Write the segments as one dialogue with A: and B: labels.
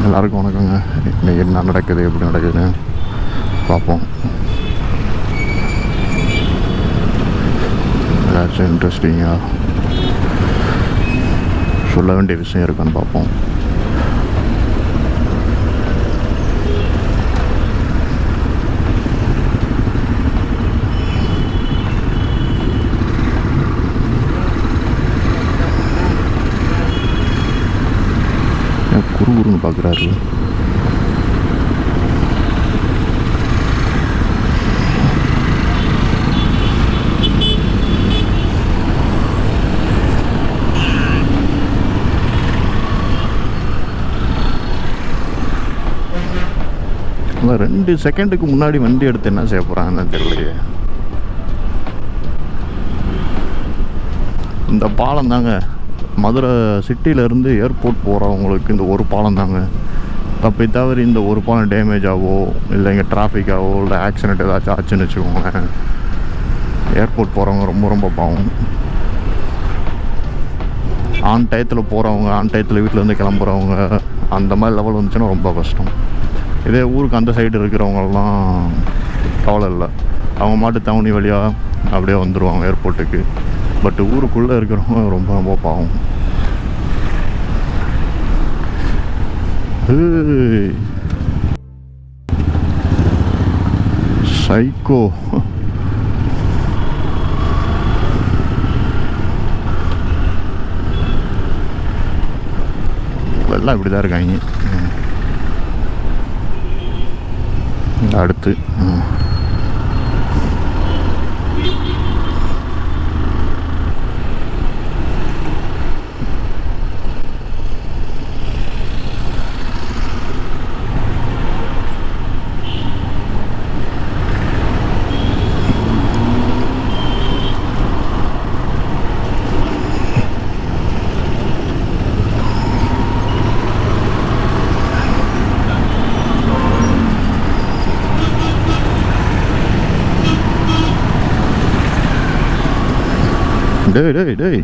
A: எல்லாருக்கும் வணக்கங்க. இன்றைக்கி என்ன நடக்குது, எப்படி நடக்குதுன்னு பார்ப்போம். ஏதாச்சும் இன்ட்ரெஸ்டிங்காக சொல்ல வேண்டிய விஷயம் இருக்கான்னு பார்ப்போம். குறுகுறுன்னு பார்க்குறாரு. அதான் 2 செகண்டுக்கு முன்னாடி வண்டி எடுத்து என்ன செய்ய போகிறாங்கன்னு தெரியலையே. இந்த பாலம் தாங்க மதுரை சிட்டியிலேருந்து ஏர்போர்ட் போகிறவங்களுக்கு இந்த ஒரு பாலம் தாங்க. தப்பி தவிர இந்த ஒரு பாலம் டேமேஜ் ஆகவோ இல்லை இங்கே டிராஃபிக்காகவோ இல்லை ஆக்சிடெண்ட் ஏதாச்சும் ஆச்சுன்னு வச்சுக்கோங்களேன், ஏர்போர்ட் போகிறவங்க ரொம்ப ரொம்ப பாவம். ஆன் டயத்தில் போகிறவங்க, ஆன் டயத்தில் வீட்டிலேருந்து கிளம்புறவங்க, அந்த மாதிரி லெவல் வந்துச்சுன்னா ரொம்ப கஷ்டம். இதே ஊருக்கு அந்த சைடு இருக்கிறவங்கலாம் கவலை இல்லை, அவங்க மாட்டு தவணி வழியாக அப்படியே வந்துடுவாங்க ஏர்போர்ட்டுக்கு. பட் ஊருக்குள்ளே இருக்கிறவங்க ரொம்ப ரொம்ப பாவம். சைக்கோ. எல்லாம் இப்படி தான் இருக்காங்க. அடுத்து டேய் டேய் டேய்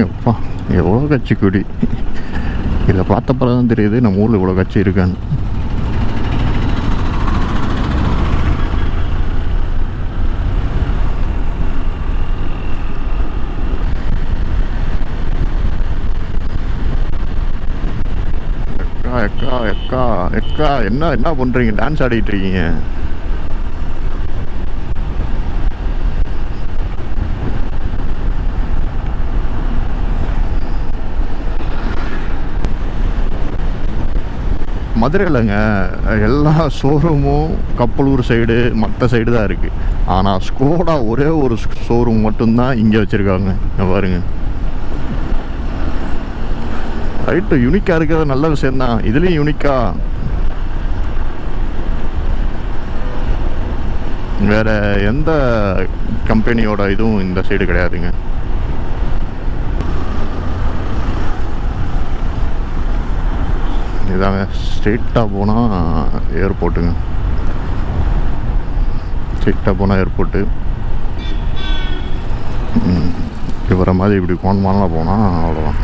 A: அப்பா எவ்வளோ கட்சி கொடி. இதை பார்த்தப்பறம் தான் தெரியுது நம்ம ஊரில் இவ்வளோ கட்சி இருக்கான்னு. எக்கா எக்கா எக்கா என்ன என்ன பண்ணுறீங்க? டான்ஸ் ஆடிட்டு இருக்கீங்க. மதுரையிலங்க எல்லா ஷோரூமும் கப்பலூர் சைடு மற்ற சைடு தான் இருக்குது. ஆனால் ஸ்கோடா ஒரே ஒரு ஷோரூம் மட்டும்தான் இங்கே வச்சுருக்காங்க. பாருங்க, ரைட்டு, யூனிக்காக இருக்கிறது நல்ல விஷயந்தான். இதுலேயும் யூனிக்கா வேறு எந்த கம்பெனியோட இதுவும் இந்த சைடு கிடையாதுங்க. இதாங்க ஸ்ட்ரெயிட்டாக போனால் ஏர்போர்ட்டுங்க. ஸ்ட்ரெயிட்டாக போனால் ஏர்போர்ட்டு. இவரை மாதிரி இப்படி கோணமாலாம் போனால் அவ்வளோதான்.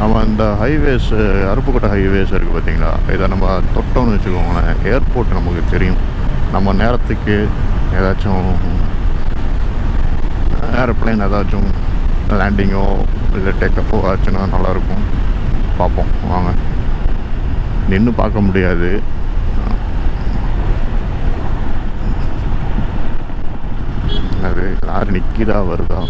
A: நம்ம இந்த ஹைவேஸ், அருப்புக்கோட்டை ஹைவேஸ் இருக்குது பார்த்தீங்களா, இதை நம்ம தொட்டோன்னு வச்சுக்கோங்களேன், ஏர்போர்ட் நமக்கு தெரியும். நம்ம நேரத்துக்கு ஏதாச்சும் ஏரோப்ளைன் ஏதாச்சும் லேண்டிங்கோ இல்லை டேக்கஃபோ ஆச்சுன்னா நல்லாயிருக்கும். பார்ப்போம் வாங்க. நின்று பார்க்க முடியாது. அது யார் நிற்கிதா வருதா?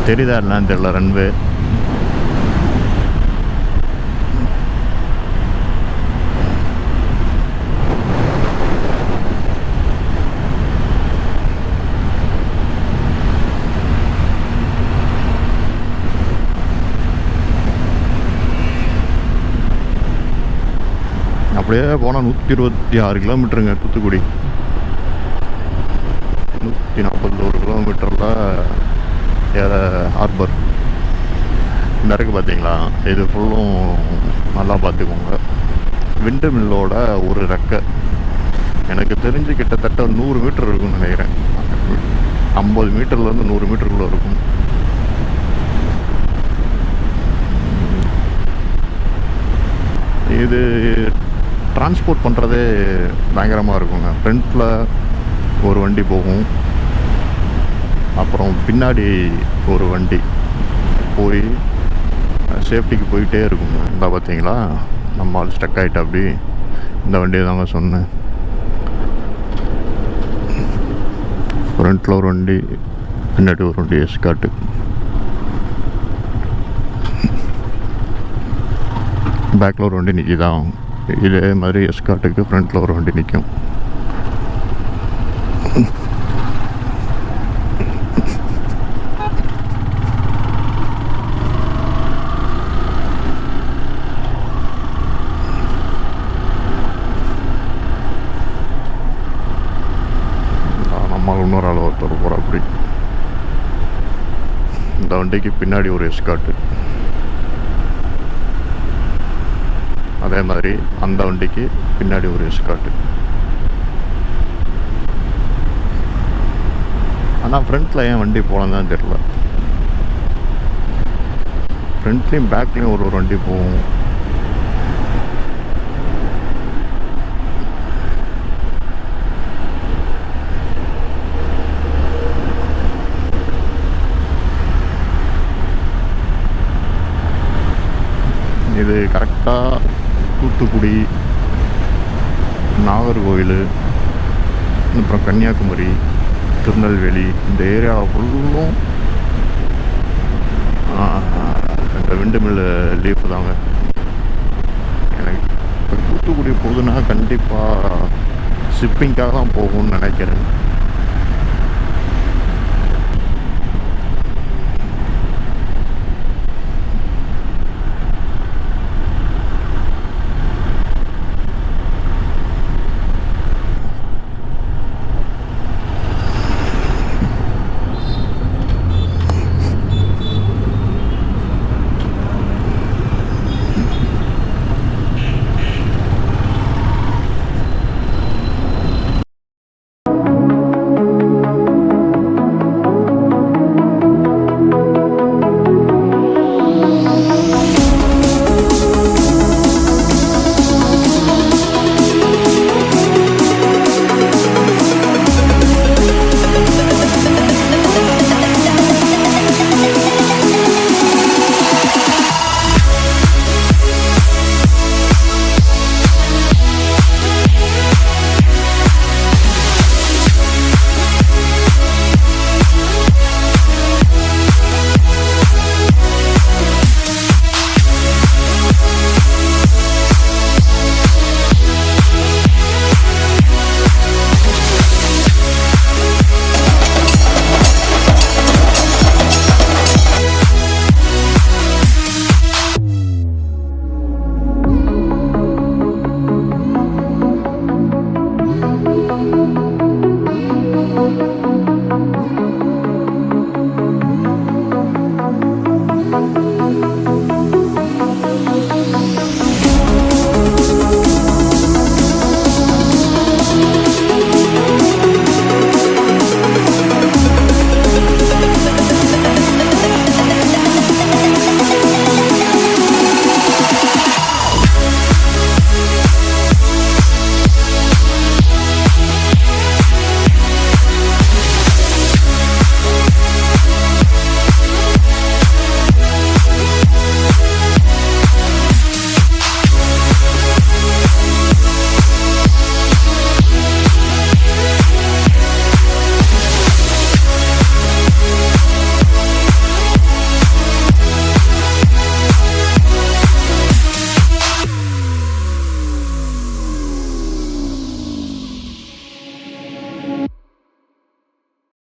A: தெரியுதா என்னன்னு தெரியல ரன்வே. அப்படியே போனால் 126 கிலோமீட்டருங்க தூத்துக்குடி. 141 கிலோமீட்டரில் வேறு ஹார்பர் இந்த இருக்குது பார்த்தீங்களா. இது ஃபுல்லும் நல்லா பார்த்துக்கோங்க. விண்டு மில்லோட ஒரு ரெக்கை எனக்கு தெரிஞ்சு கிட்டத்தட்ட 100 மீட்டர் இருக்குன்னு நினைக்கிறேன். 50 மீட்டர்லேருந்து 100 மீட்டருக்குள்ளே இருக்கும். இது டிரான்ஸ்போர்ட் பண்ணுறதே பயங்கரமாக இருக்குங்க. ஃப்ரண்ட்டில் ஒரு வண்டி போகும், அப்புறம் பின்னாடி ஒரு வண்டி போய் சேஃப்டிக்கு போயிட்டே இருக்குங்க. இந்த பார்த்தீங்களா நம்ம ஆள் ஸ்டக் ஆகிட்டா. அப்படி இந்த வண்டியை தாங்க சொன்னேன். ஃப்ரண்ட்டில் ஒரு வண்டி, பின்னாடி ஒரு வண்டி எஸ்காட்டு. பேக்கில் ஒரு வண்டி நிற்கிதான். இதே மாதிரி எஸ்காட்டுக்கு ஃப்ரண்ட்டில் ஒரு வண்டி நிற்கும். நம்மளால் இன்னொரு ஆள் ஒருத்தர் போகிற அப்படி. இந்த வண்டிக்கு பின்னாடி ஒரு எஸ்காட்டு, அதே மாதிரி அந்த வண்டிக்கு பின்னாடி ஒரு எஸ்காட்டு. ஆனால் ஃப்ரண்ட்டில் ஏன் வண்டி போகலன்னு தான் தெரியல. ஃப்ரண்ட்லேயும் பேக்லேயும் ஒரு வண்டி போகும். இது கரெக்டாக தூத்துக்குடி, நாகர்கோவில், அப்புறம் கன்னியாகுமரி, திருநெல்வேலி இந்த ஏரியாவில் ஃபுல்லும் இந்த விண்டு மில்லு லீஃப் தாங்க. எனக்கு இப்போ தூத்துக்குடி போகுதுன்னா கண்டிப்பாக ஷிப்பிங்காக தான் போகும்னு நினைக்கிறேன்.